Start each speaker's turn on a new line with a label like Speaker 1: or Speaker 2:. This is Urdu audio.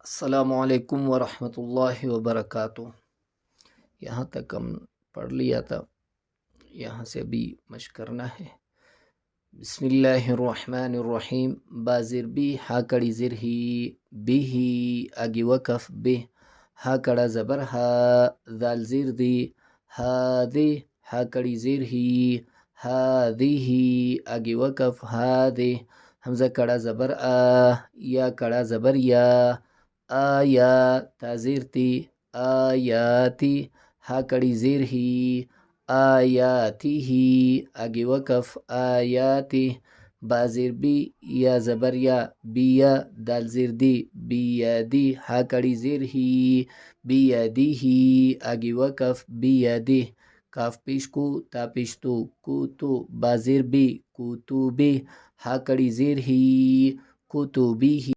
Speaker 1: السلام علیکم ورحمۃ اللہ وبرکاتہ۔ یہاں تک ہم پڑھ لیا تھا، یہاں سے ابھی مشق کرنا ہے۔ بسم اللہ الرحمن الرحیم۔ با زیر بی، ہا کڑی زیر ہی، بی ہی آگے وقف بے، ہا کڑا زبر ہا، ذال زیر دی، ہا دے، ہا کڑی زیر ہی، ہا دی ہی آگے وقف ہا دے، حمزہ کڑا زبر آ، یا کڑا زبر یا، آیا تازیر تی، آیاتی، ہا کڑی زیر ہی، آیاتی ہی آگے وقف آیاتی، با زیر بی، یا زبر یا، بیا، دال زیر دی، بیا دی، ہا کڑی زیر ہی، بیا دی ہی آگے وقف بیا دی، کاف پیش کو، تا پیش تو، کو تو، با زیر بی، کو تو بی، ہا کڑی زیر ہی، کو تو بی ہی